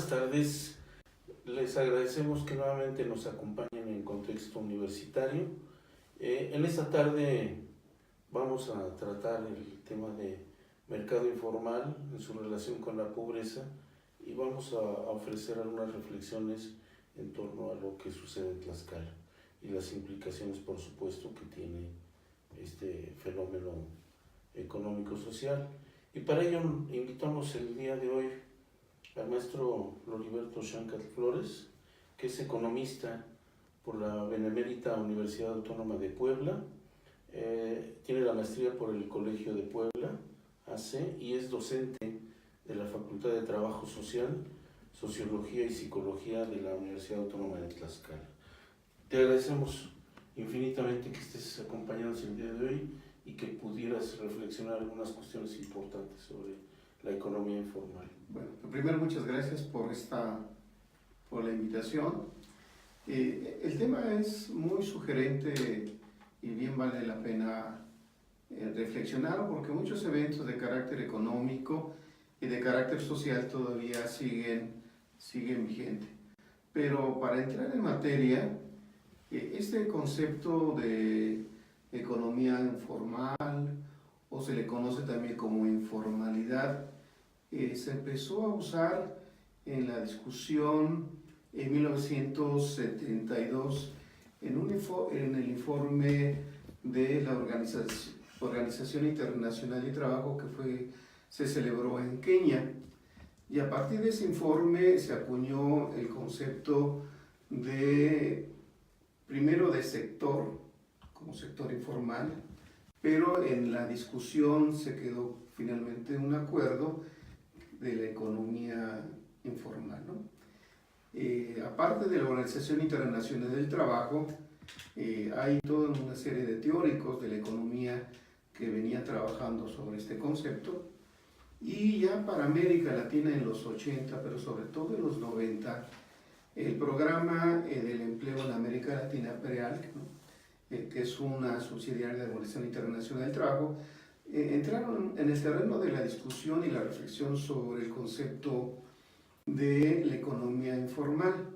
buenas tardes. Les agradecemos que nuevamente nos acompañen en Contexto Universitario. En esta tarde vamos a tratar el tema de mercado informal en su relación con la pobreza y vamos a ofrecer algunas reflexiones en torno a lo que sucede en Tlaxcala y las implicaciones, por supuesto, que tiene este fenómeno económico-social. Y para ello invitamos el día de hoy al maestro Loriberto Xancat Flores, que es economista por la Benemérita Universidad Autónoma de Puebla, tiene la maestría por el Colegio de Puebla, AC, y es docente de la Facultad de Trabajo Social, Sociología y Psicología de la Universidad Autónoma de Tlaxcala. Te agradecemos infinitamente que estés acompañándonos el día de hoy y que pudieras reflexionar algunas cuestiones importantes sobre la economía informal. Bueno, primero muchas gracias por la invitación. El tema es muy sugerente y bien vale la pena reflexionar, porque muchos eventos de carácter económico y de carácter social todavía siguen vigentes. Pero para entrar en materia, este concepto de economía informal, o se le conoce también como informalidad, se empezó a usar en la discusión en 1972 en el informe de la Organización Internacional de Trabajo que se celebró en Kenia. Y a partir de ese informe se acuñó el concepto primero de sector, como sector informal, pero en la discusión se quedó finalmente un acuerdo de la economía informal, ¿no? Aparte de la Organización Internacional del Trabajo, hay toda una serie de teóricos de la economía que venían trabajando sobre este concepto, y ya para América Latina en los 80, pero sobre todo en los 90, el programa del empleo en América Latina, PREALC, ¿no? Que es una subsidiaria de la Organización Internacional del Trabajo, entraron en el terreno de la discusión y la reflexión sobre el concepto de la economía informal.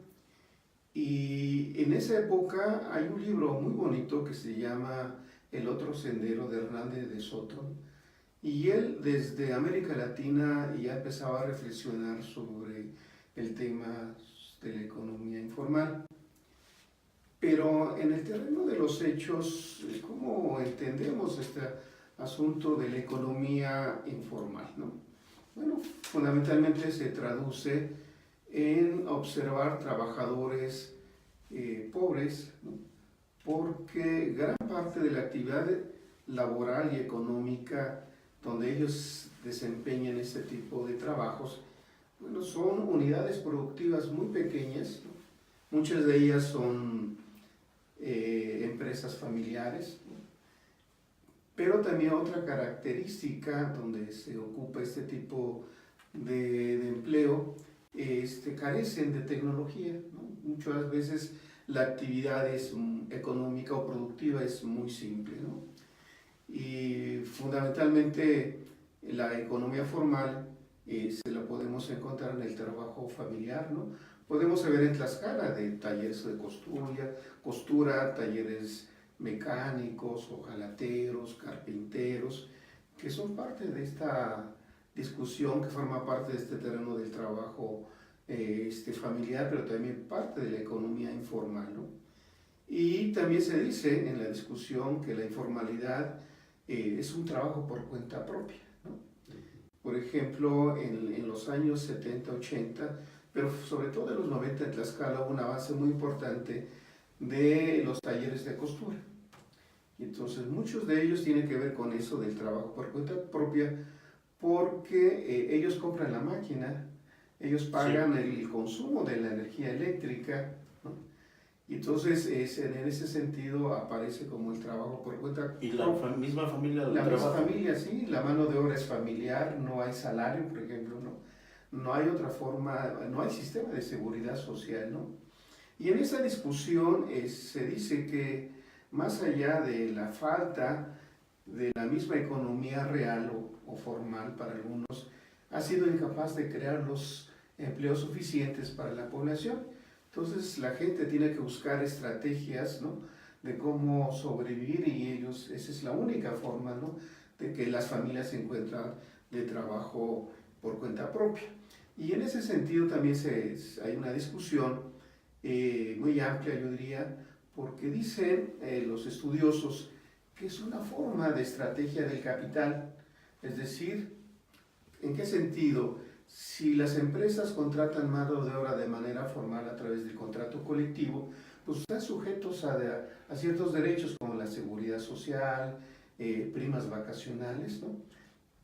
Y en esa época hay un libro muy bonito que se llama El otro sendero, de Hernández de Soto, y él desde América Latina ya empezaba a reflexionar sobre el tema de la economía informal. Pero en el terreno de los hechos, ¿cómo entendemos este asunto de la economía informal, ¿no? Bueno, fundamentalmente se traduce en observar trabajadores pobres, ¿no? Porque gran parte de la actividad laboral y económica donde ellos desempeñan este tipo de trabajos, bueno, son unidades productivas muy pequeñas, ¿no? Muchas de ellas son empresas familiares, ¿no? Pero también otra característica donde se ocupa este tipo de empleo, carecen de tecnología, ¿no? Muchas veces la actividad económica o productiva es muy simple, ¿no? Y fundamentalmente la economía formal se la podemos encontrar en el trabajo familiar, ¿no? Podemos ver en Tlaxcala de talleres de costura, talleres mecánicos, hojalateros, carpinteros, que son parte de esta discusión, que forma parte de este terreno del trabajo familiar, pero también parte de la economía informal, ¿no? Y también se dice en la discusión que la informalidad es un trabajo por cuenta propia, ¿no? Por ejemplo, en los años 70, 80, pero sobre todo en los 90 en Tlaxcala hubo un avance muy importante de los talleres de costura. Y entonces muchos de ellos tienen que ver con eso del trabajo por cuenta propia, porque ellos compran la máquina, ellos pagan sí, el consumo de la energía eléctrica, ¿no? Y entonces en ese sentido aparece como el trabajo por cuenta propia. ¿Y la misma familia? La misma familia, sí, la mano de obra es familiar, no hay salario, por ejemplo, ¿no? No hay otra forma, no hay sistema de seguridad social, ¿no? Y en esa discusión se dice que más allá de la falta de la misma economía real o formal para algunos, ha sido incapaz de crear los empleos suficientes para la población. Entonces la gente tiene que buscar estrategias, ¿no?, de cómo sobrevivir, y ellos, esa es la única forma, ¿no?, de que las familias se encuentran de trabajo por cuenta propia. Y en ese sentido también hay una discusión muy amplia, yo diría, porque dicen los estudiosos que es una forma de estrategia del capital. Es decir, ¿en qué sentido? Si las empresas contratan mano de obra de manera formal a través del contrato colectivo, pues están sujetos a ciertos derechos como la seguridad social, primas vacacionales, ¿no?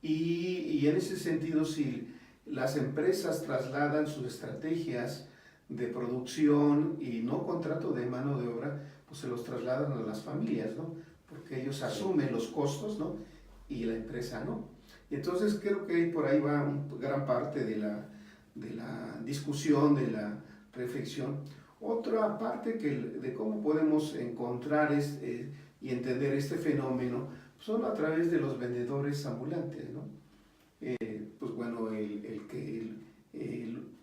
Y en ese sentido, si las empresas trasladan sus estrategias de producción y no contrato de mano de obra, pues se los trasladan a las familias, ¿no? Porque ellos asumen los costos, ¿no?, y la empresa no. Y entonces creo que por ahí va gran parte de la discusión, de la reflexión. Otra parte de cómo podemos encontrar y entender este fenómeno son a través de los vendedores ambulantes, ¿no? Pues bueno, el que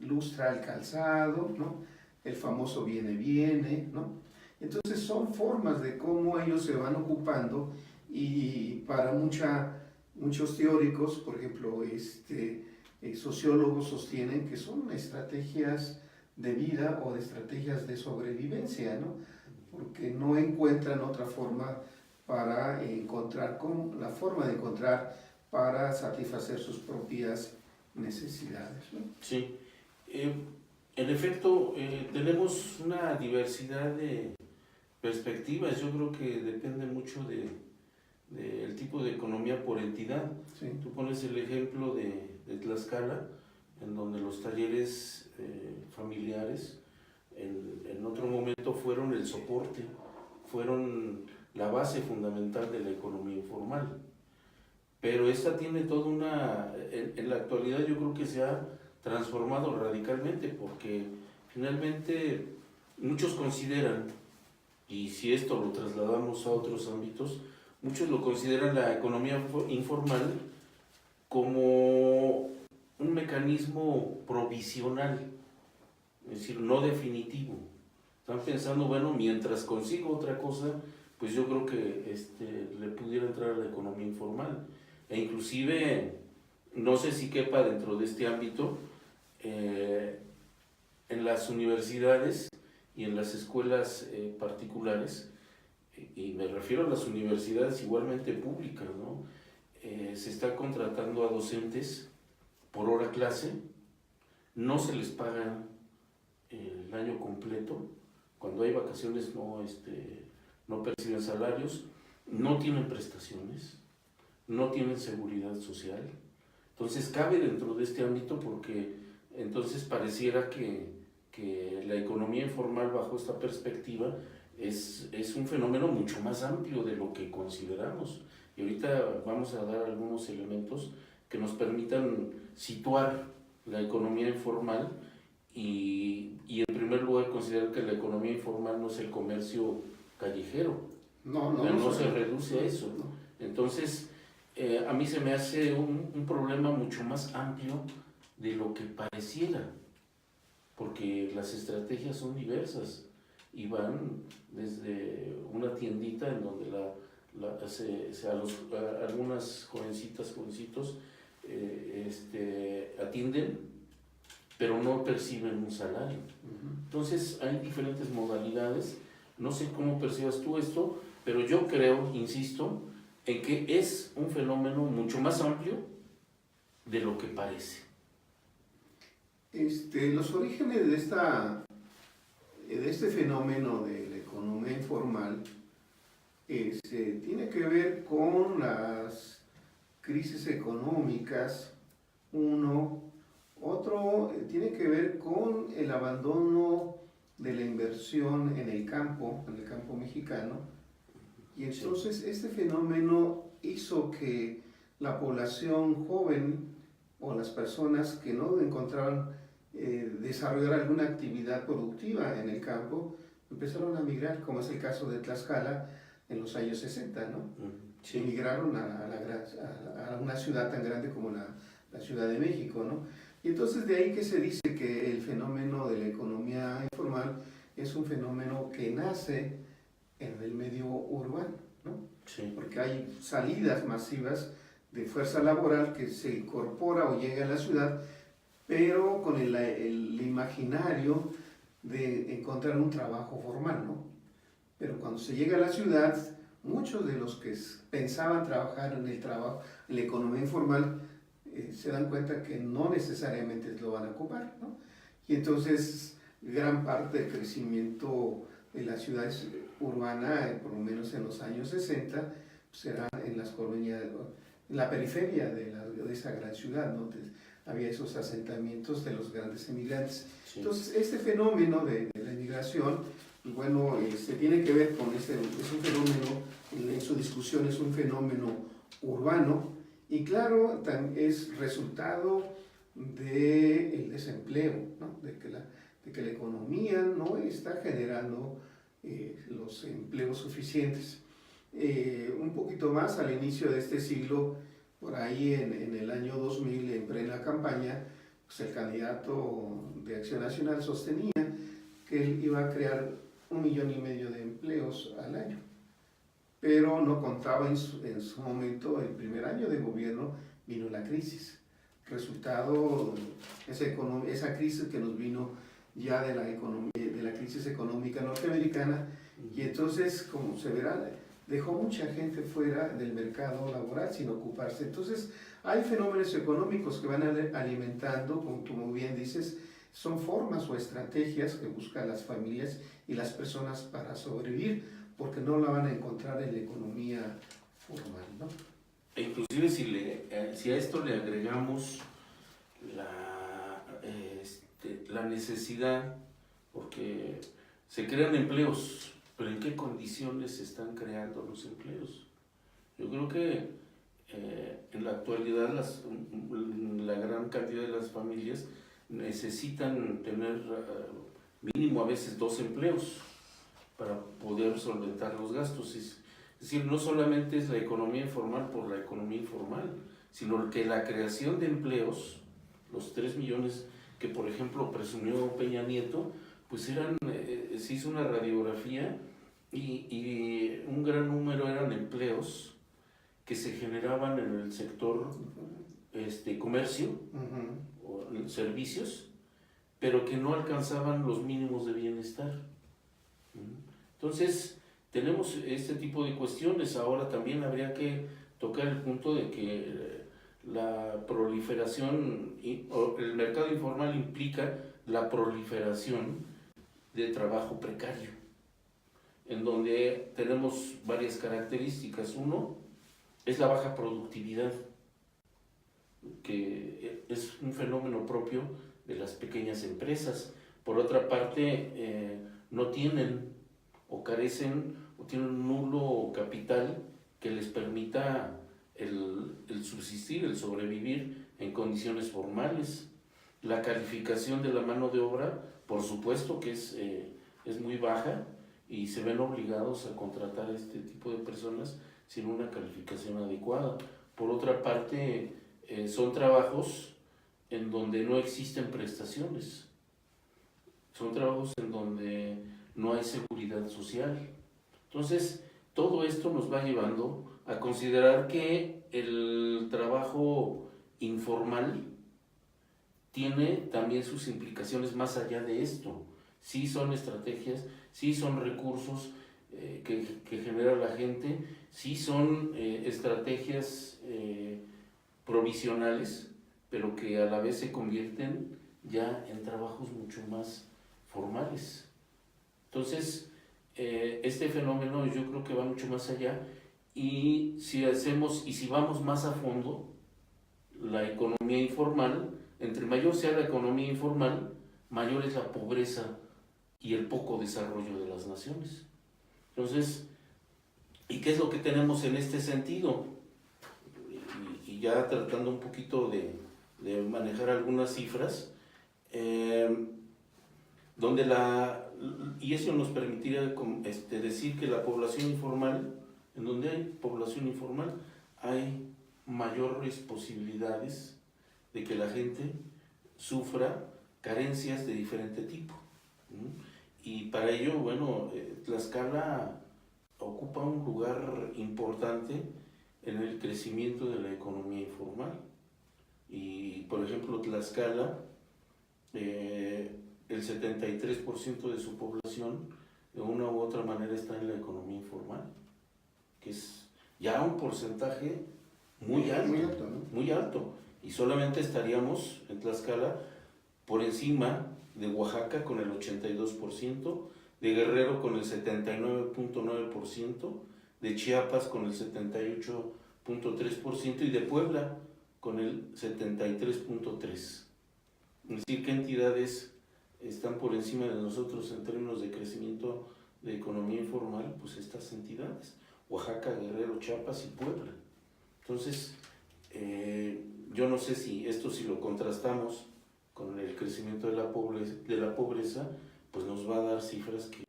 lustra el calzado, ¿no?, el famoso viene, ¿no? Entonces son formas de cómo ellos se van ocupando, y para muchos teóricos, por ejemplo, sociólogos sostienen que son estrategias de vida o de estrategias de sobrevivencia, ¿no?, porque no encuentran otra forma para encontrar, la forma de encontrar para satisfacer sus propias necesidades, ¿no? Sí, en efecto, tenemos una diversidad de perspectivas. Yo creo que depende mucho del tipo de economía por entidad. Sí. Tú pones el ejemplo de Tlaxcala, en donde los talleres familiares en otro momento fueron el soporte, fueron la base fundamental de la economía informal. Pero esta tiene toda en la actualidad yo creo que se ha transformado radicalmente, porque finalmente muchos consideran, y si esto lo trasladamos a otros ámbitos, muchos lo consideran la economía informal como un mecanismo provisional, es decir, no definitivo. Están pensando, bueno, mientras consigo otra cosa, pues yo creo que le pudiera entrar a la economía informal. E inclusive, no sé si quepa dentro de este ámbito, en las universidades y en las escuelas particulares, y me refiero a las universidades igualmente públicas, ¿no? Se está contratando a docentes por hora clase, no se les paga el año completo, cuando hay vacaciones no perciben salarios, no tienen prestaciones, no tienen seguridad social. Entonces cabe dentro de este ámbito, porque entonces pareciera que la economía informal bajo esta perspectiva es un fenómeno mucho más amplio de lo que consideramos. Y ahorita vamos a dar algunos elementos que nos permitan situar la economía informal y en primer lugar considerar que la economía informal no es el comercio callejero. No se reduce a eso, ¿no? Entonces, a mí se me hace un problema mucho más amplio de lo que pareciera, porque las estrategias son diversas y van desde una tiendita en donde algunas jovencitos atienden, pero no perciben un salario. Entonces hay diferentes modalidades. No sé cómo percibas tú esto, pero yo creo, insisto, en que es un fenómeno mucho más amplio de lo que parece. Los orígenes de este fenómeno de la economía informal tiene que ver con las crisis económicas, otro tiene que ver con el abandono de la inversión en el campo mexicano, y entonces este fenómeno hizo que la población joven o las personas que no encontraban desarrollar alguna actividad productiva en el campo empezaron a migrar, como es el caso de Tlaxcala en los años 60, ¿no? Sí. Emigraron a una ciudad tan grande como la Ciudad de México, ¿no? Y entonces de ahí que se dice que el fenómeno de la economía informal es un fenómeno que nace en el medio urbano, ¿no? Sí. Porque hay salidas masivas de fuerza laboral que se incorpora o llega a la ciudad, pero con el imaginario de encontrar un trabajo formal, ¿no? Pero cuando se llega a la ciudad, muchos de los que pensaban trabajar en el trabajo, en la economía informal, se dan cuenta que no necesariamente lo van a ocupar, ¿no? Y entonces gran parte del crecimiento de las ciudades urbanas, por lo menos en los años 60, pues era en las colonias, en la periferia de esa gran ciudad, ¿no? Entonces, había esos asentamientos de los grandes emigrantes. Sí. Entonces, este fenómeno de la inmigración, bueno, tiene que ver con es un fenómeno, en su discusión es un fenómeno urbano, y claro, es resultado del desempleo, ¿no? de que la economía no está generando los empleos suficientes. Un poquito más al inicio de este siglo, por ahí en el año 2000, en plena campaña, pues el candidato de Acción Nacional sostenía que él iba a crear 1,5 millones de empleos al año, pero no contaba en su momento, el primer año de gobierno, vino la crisis. Resultado, esa crisis que nos vino ya de la crisis económica norteamericana, y entonces, como se verá, dejó mucha gente fuera del mercado laboral sin ocuparse. Entonces, hay fenómenos económicos que van alimentando, como tú muy bien dices, son formas o estrategias que buscan las familias y las personas para sobrevivir, porque no la van a encontrar en la economía formal, ¿no? E inclusive si a esto le agregamos la necesidad, porque se crean empleos, pero ¿en qué condiciones se están creando los empleos? Yo creo que en la actualidad la gran cantidad de las familias necesitan tener mínimo a veces 2 empleos para poder solventar los gastos. Es decir, no solamente es la economía informal por la economía informal, sino que la creación de empleos, los 3 millones que por ejemplo presumió Peña Nieto, pues se hizo una radiografía y un gran número eran empleos que se generaban en el sector comercio, o en servicios, pero que no alcanzaban los mínimos de bienestar. Entonces, tenemos este tipo de cuestiones. Ahora también habría que tocar el punto de que la proliferación, o el mercado informal implica la proliferación de trabajo precario, en donde tenemos varias características. Uno es la baja productividad, que es un fenómeno propio de las pequeñas empresas. Por otra parte, no tienen o carecen o tienen un nulo capital que les permita el subsistir, el sobrevivir en condiciones formales. La calificación de la mano de obra, por supuesto que es muy baja, y se ven obligados a contratar a este tipo de personas sin una calificación adecuada. Por otra parte, son trabajos en donde no existen prestaciones, son trabajos en donde no hay seguridad social. Entonces, todo esto nos va llevando a considerar que el trabajo informal tiene también sus implicaciones más allá de esto. Sí son estrategias, sí son recursos que genera la gente, sí son estrategias provisionales, pero que a la vez se convierten ya en trabajos mucho más formales. Entonces, este fenómeno yo creo que va mucho más allá, y si vamos más a fondo, la economía informal, entre mayor sea la economía informal, mayor es la pobreza y el poco desarrollo de las naciones. Entonces, ¿y qué es lo que tenemos en este sentido? Y ya tratando un poquito de manejar algunas cifras, y eso nos permitiría decir que la población informal, en donde hay población informal, hay mayores posibilidades de que la gente sufra carencias de diferente tipo. Y para ello, bueno, Tlaxcala ocupa un lugar importante en el crecimiento de la economía informal. Y, por ejemplo, Tlaxcala, el 73% de su población, de una u otra manera, está en la economía informal, que es ya un porcentaje muy alto, ¿no? muy alto. Y solamente estaríamos en Tlaxcala por encima de Oaxaca con el 82%, de Guerrero con el 79.9%, de Chiapas con el 78.3% y de Puebla con el 73.3%. Es decir, ¿qué entidades están por encima de nosotros en términos de crecimiento de economía informal? Pues estas entidades: Oaxaca, Guerrero, Chiapas y Puebla. Entonces, yo no sé si esto, si lo contrastamos con el crecimiento de la pobreza, pues nos va a dar cifras que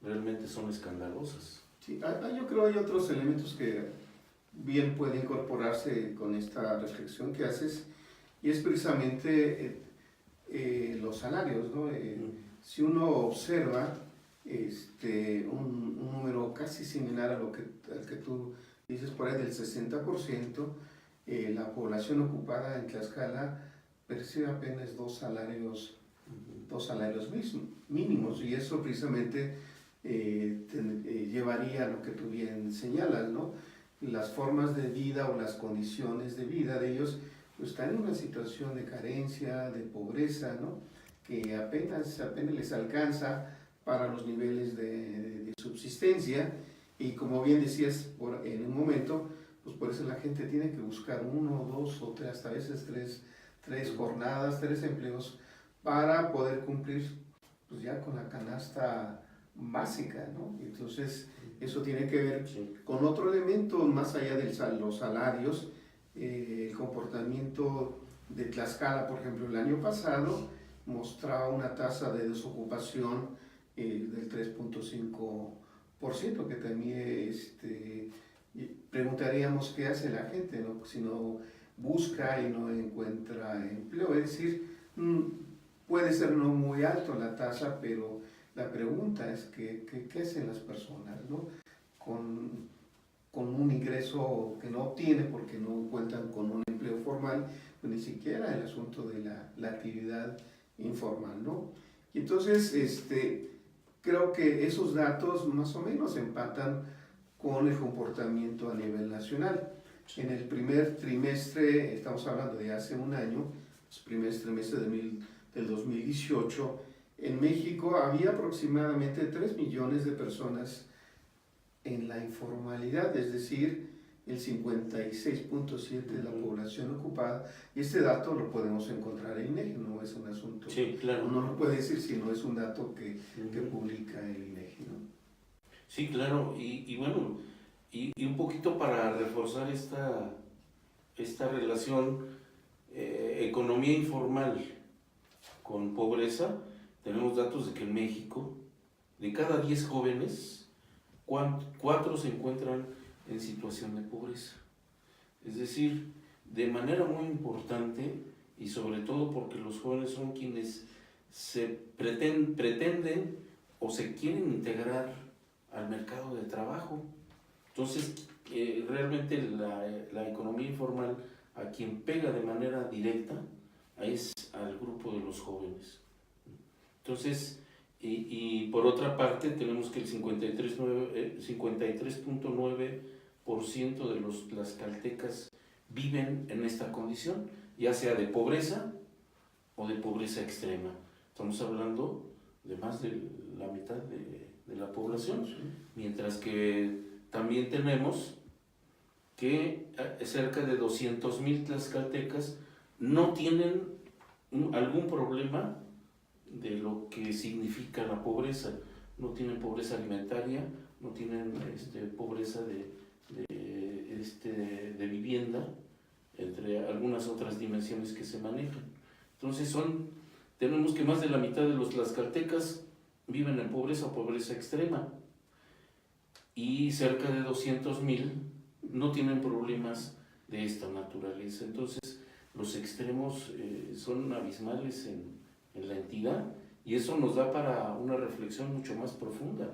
realmente son escandalosas. Sí, yo creo que hay otros elementos que bien pueden incorporarse con esta reflexión que haces, y es precisamente los salarios, ¿no? Si uno observa un número casi similar al que tú dices, por ahí del 60%, la población ocupada en Tlaxcala percibe apenas dos salarios mínimos, y eso precisamente llevaría a lo que tú bien señalas, ¿no? Las formas de vida o las condiciones de vida de ellos pues, están en una situación de carencia, de pobreza, ¿no? Que apenas les alcanza para los niveles de subsistencia, y como bien decías en un momento, pues por eso la gente tiene que buscar uno, dos o tres, hasta a veces tres jornadas, tres empleos para poder cumplir pues ya con la canasta básica, ¿no? Entonces eso tiene que ver con otro elemento más allá de los salarios, el comportamiento de Tlaxcala, por ejemplo, el año pasado mostraba una tasa de desocupación del 3.5%, que también preguntaríamos qué hace la gente, ¿no? Si no busca y no encuentra empleo, es decir, puede ser no muy alto la tasa, pero la pregunta es qué hacen las personas, ¿no? Con un ingreso que no obtiene porque no cuentan con un empleo formal, pues ni siquiera el asunto de la actividad informal, ¿no? Y entonces, creo que esos datos más o menos empatan con el comportamiento a nivel nacional. En el primer trimestre, estamos hablando de hace un año, el primer trimestre del 2018, en México había aproximadamente 3 millones de personas en la informalidad, es decir, el 56.7% de la población ocupada, y este dato lo podemos encontrar en INEGI, no es un asunto, sí, claro. uno lo puede decir si no es un dato que publica el INEGI, ¿no? Sí, claro, y bueno, y un poquito para reforzar esta relación economía informal con pobreza, tenemos datos de que en México, de cada 10 jóvenes, 4 se encuentran en situación de pobreza. Es decir, de manera muy importante, y sobre todo porque los jóvenes son quienes se pretenden o se quieren integrar al mercado de trabajo. Entonces, realmente la economía informal a quien pega de manera directa es al grupo de los jóvenes. Entonces, y por otra parte tenemos que el 53.9% de los tlaxcaltecas viven en esta condición, ya sea de pobreza o de pobreza extrema. Estamos hablando de más de la mitad de la población, mientras que también tenemos que cerca de 200,000 tlaxcaltecas no tienen algún problema de lo que significa la pobreza. No tienen pobreza alimentaria, no tienen pobreza de vivienda, entre algunas otras dimensiones que se manejan. Entonces tenemos que más de la mitad de los tlaxcaltecas viven en pobreza o pobreza extrema, y cerca de 200,000 no tienen problemas de esta naturaleza. Entonces los extremos son abismales en la entidad, y eso nos da para una reflexión mucho más profunda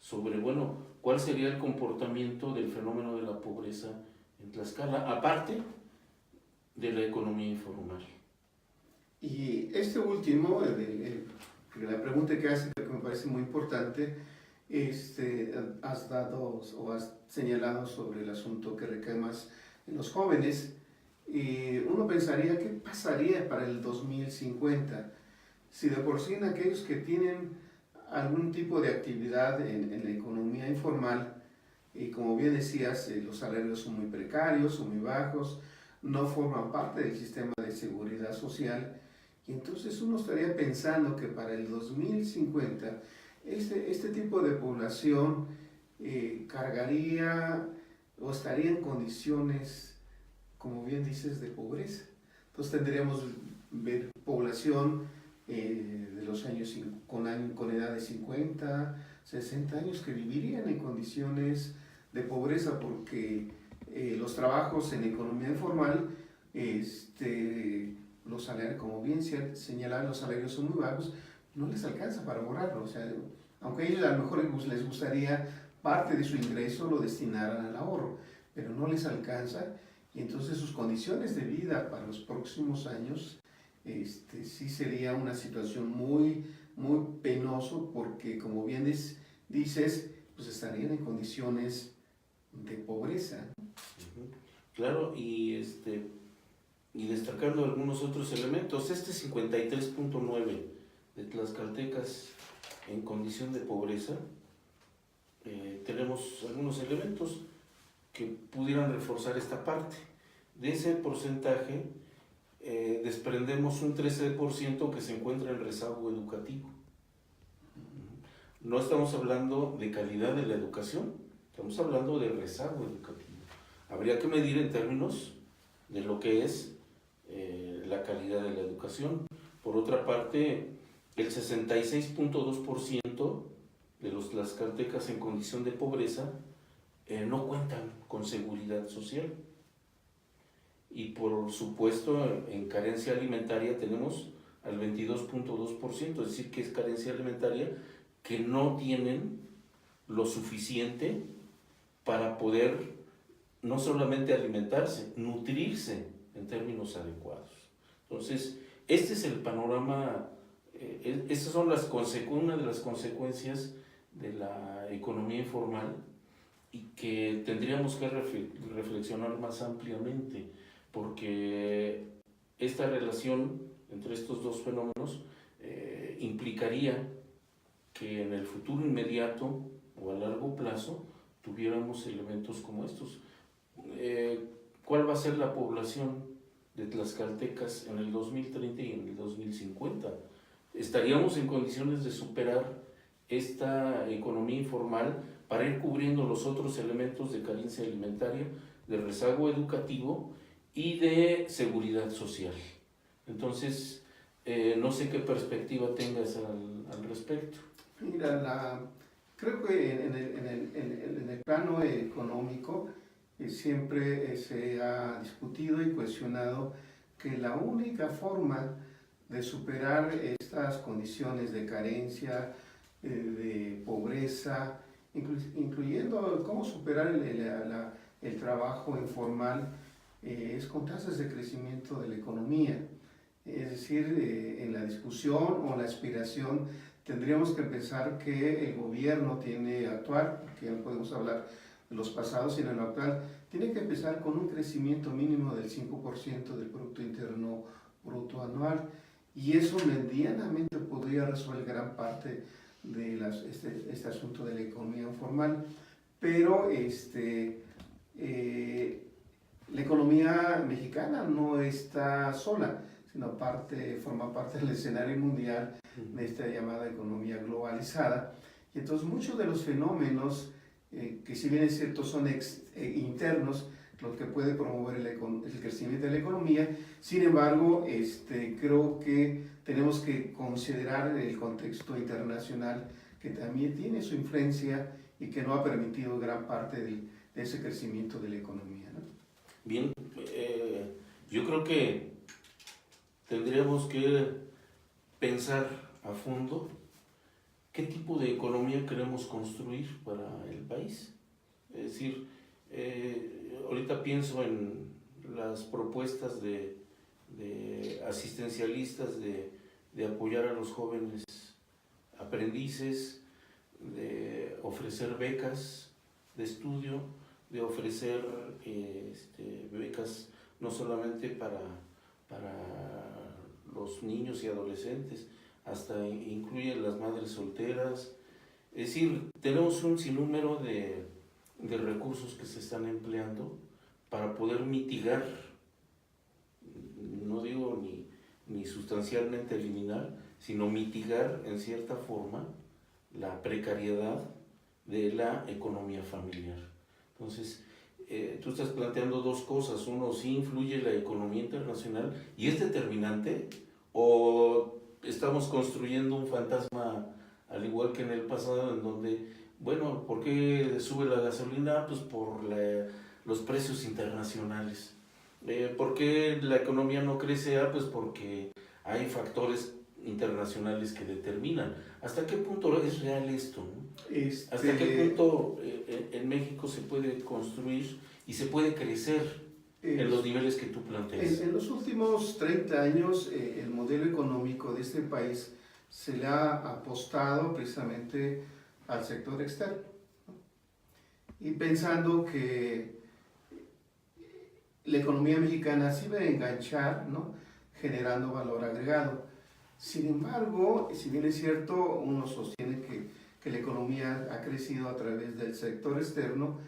sobre, bueno, cuál sería el comportamiento del fenómeno de la pobreza en Tlaxcala, aparte de la economía informal. Y este último, la pregunta que hace, que me parece muy importante, has dado o has señalado sobre el asunto que recae más en los jóvenes. Uno pensaría, ¿qué pasaría para el 2050? Si de por sí en aquellos que tienen algún tipo de actividad en la economía informal, y como bien decías, los salarios son muy precarios, son muy bajos, no forman parte del sistema de seguridad social, y entonces uno estaría pensando que para el 2050 este tipo de población cargaría o estaría en condiciones, como bien dices, de pobreza. Entonces tendríamos ver población de los años con edad de 50, 60 años que vivirían en condiciones de pobreza porque los trabajos en economía informal, los salarios, como bien señalaban, los salarios son muy bajos, no les alcanza para borrarlo. O sea, aunque a ellos a lo mejor les gustaría parte de su ingreso lo destinaran al ahorro, pero no les alcanza, y entonces sus condiciones de vida para los próximos años sí sería una situación muy, muy penoso, porque como bien dices, pues estarían en condiciones de pobreza. Claro, y destacando algunos otros elementos, 53.9 de tlaxcaltecas en condición de pobreza, tenemos algunos elementos que pudieran reforzar esta parte. De ese porcentaje, desprendemos un 13% que se encuentra en rezago educativo. No estamos hablando de calidad de la educación, estamos hablando de rezago educativo. Habría que medir en términos de lo que es la calidad de la educación. Por otra parte, el 66.2% de los tlaxcaltecas en condición de pobreza no cuentan con seguridad social. Y por supuesto, en carencia alimentaria tenemos al 22.2%, es decir, que es carencia alimentaria, que no tienen lo suficiente para poder no solamente alimentarse, nutrirse en términos adecuados. Entonces, este es el panorama, estas son una de las consecuencias de la economía informal, y que tendríamos que reflexionar más ampliamente, porque esta relación entre estos dos fenómenos implicaría que en el futuro inmediato o a largo plazo tuviéramos elementos como estos. ¿Cuál va a ser la población de tlaxcaltecas en el 2030 y en el 2050? ¿Estaríamos en condiciones de superar esta economía informal para ir cubriendo los otros elementos de carencia alimentaria, de rezago educativo y de seguridad social? Entonces, no sé qué perspectiva tengas al respecto. Mira, creo que en el plano económico siempre se ha discutido y cuestionado que la única forma de superar estas condiciones de carencia, de pobreza, incluyendo cómo superar el trabajo informal, es con tasas de crecimiento de la economía. Es decir, en la discusión o la aspiración tendríamos que pensar que el gobierno tiene que actuar, porque ya no podemos hablar de los pasados, sino en lo actual, tiene que empezar con un crecimiento mínimo del 5% del Producto Interno Bruto anual, y eso medianamente podría resolver gran parte de este asunto de la economía informal. Pero la economía mexicana no está sola, sino forma parte del escenario mundial de esta llamada economía globalizada. Y entonces muchos de los fenómenos, que si bien es cierto son internos, lo que puede promover el crecimiento de la economía, sin embargo, creo que tenemos que considerar el contexto internacional, que también tiene su influencia y que no ha permitido gran parte de ese crecimiento de la economía, ¿no? Bien, Yo creo que tendríamos que pensar a fondo qué tipo de economía queremos construir para el país. Es decir, ahorita pienso en las propuestas de asistencialistas de apoyar a los jóvenes aprendices, de ofrecer becas de estudio, de ofrecer becas no solamente para los niños y adolescentes, hasta incluye las madres solteras. Es decir, tenemos un sinnúmero de recursos que se están empleando para poder mitigar, no digo ni sustancialmente eliminar, sino mitigar en cierta forma la precariedad de la economía familiar. Entonces, tú estás planteando dos cosas. Uno, sí influye la economía internacional y es determinante, o estamos construyendo un fantasma al igual que en el pasado, en donde, bueno, ¿por qué sube la gasolina? Pues por los precios internacionales. ¿Por qué la economía no crece? Pues porque hay factores internacionales que determinan. ¿Hasta qué punto es real esto, no? ¿Hasta qué punto en México se puede construir y se puede crecer en los niveles que tú planteas? En los últimos 30 años, el modelo económico de este país se le ha apostado precisamente al sector externo, ¿no? Y pensando que la economía mexicana sí va a enganchar, ¿no? Generando valor agregado. Sin embargo, si bien es cierto, uno sostiene que la economía ha crecido a través del sector externo,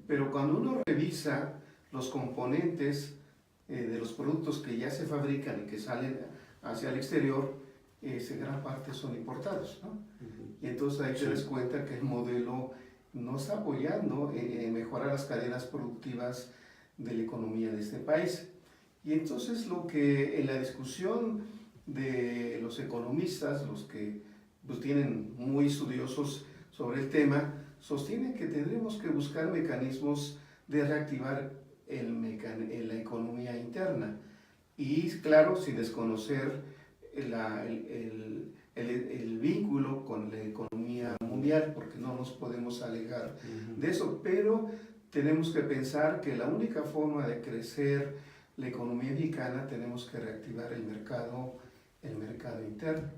pero cuando uno revisa los componentes de los productos que ya se fabrican y que salen hacia el exterior, gran parte son importados, ¿no? Y entonces ahí te das cuenta que el modelo no está apoyando en mejorar las cadenas productivas de la economía de este país. Y entonces lo que en la discusión de los economistas, los que pues, tienen muy estudiosos sobre el tema, sostienen que tendremos que buscar mecanismos de reactivar la economía interna. Y claro, sin desconocer el vínculo con la economía mundial, porque no nos podemos alejar de eso, pero tenemos que pensar que la única forma de crecer la economía mexicana tenemos que reactivar el mercado interno.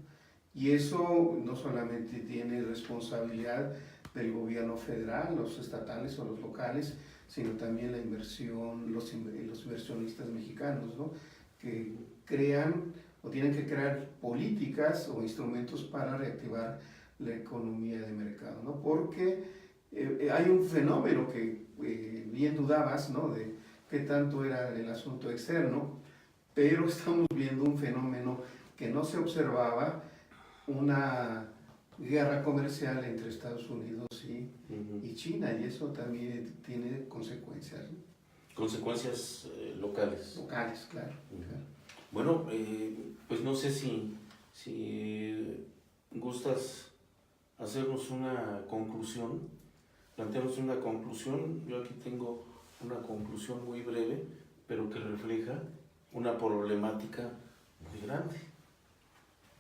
Y eso no solamente tiene responsabilidad del gobierno federal, los estatales o los locales, sino también la inversión, los inversionistas mexicanos, ¿no? Que crean o tienen que crear políticas o instrumentos para reactivar la economía de mercado, ¿no? Porque hay un fenómeno que bien dudabas, ¿no? De qué tanto era el asunto externo, pero estamos viendo un fenómeno que no se observaba, una guerra comercial entre Estados Unidos y China, y eso también tiene consecuencias, ¿no? Consecuencias locales. Locales, claro. Claro. Bueno, pues no sé si gustas hacernos una conclusión, plantearnos una conclusión. Yo aquí tengo una conclusión muy breve, pero que refleja una problemática muy grande.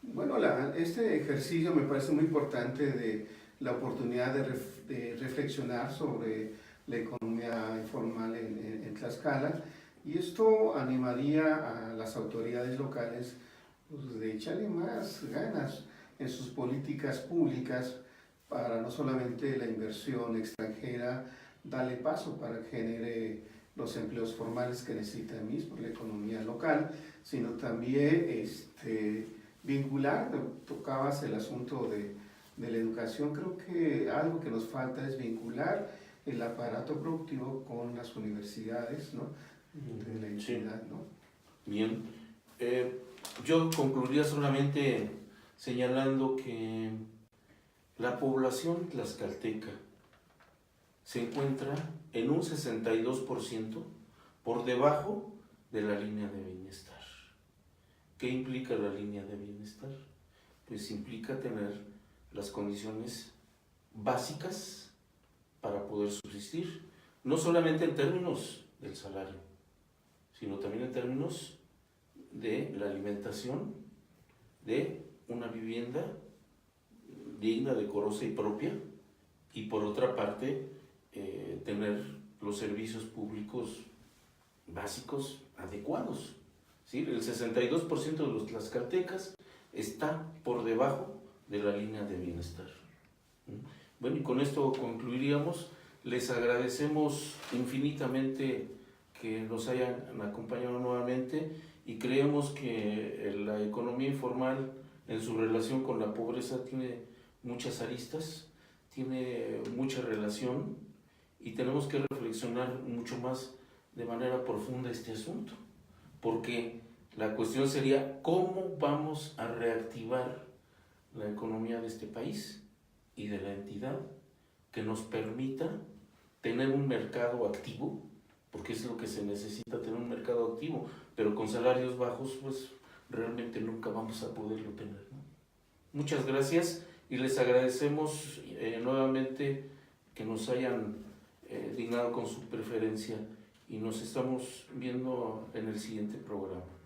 Bueno, este ejercicio me parece muy importante de la oportunidad de reflexionar sobre la economía informal en Tlaxcala, y esto animaría a las autoridades locales pues, de echarle más ganas en sus políticas públicas para no solamente la inversión extranjera, darle paso para que genere los empleos formales que necesita mismo la economía local, sino también vincular. Tocabas el asunto de la educación. Creo que algo que nos falta es vincular el aparato productivo con las universidades, ¿no? De la entidad, ¿no? Bien, yo concluiría solamente señalando que la población tlaxcalteca se encuentra en un 62% por debajo de la línea de bienestar. ¿Qué implica la línea de bienestar? Pues implica tener las condiciones básicas para poder subsistir, no solamente en términos del salario, sino también en términos de la alimentación, de una vivienda digna, decorosa y propia, y por otra parte tener los servicios públicos básicos adecuados. ¿Sí? El 62% de los tlaxcaltecas está por debajo de la línea de bienestar. Bueno, y con esto concluiríamos. Les agradecemos infinitamente que nos hayan acompañado nuevamente y creemos que la economía informal en su relación con la pobreza tiene muchas aristas, tiene mucha relación y tenemos que reflexionar mucho más de manera profunda este asunto, porque la cuestión sería cómo vamos a reactivar la economía de este país y de la entidad que nos permita tener un mercado activo, porque es lo que se necesita, tener un mercado activo, pero con salarios bajos pues realmente nunca vamos a poderlo tener, ¿no? Muchas gracias y les agradecemos nuevamente que nos hayan dignado con su preferencia y nos estamos viendo en el siguiente programa.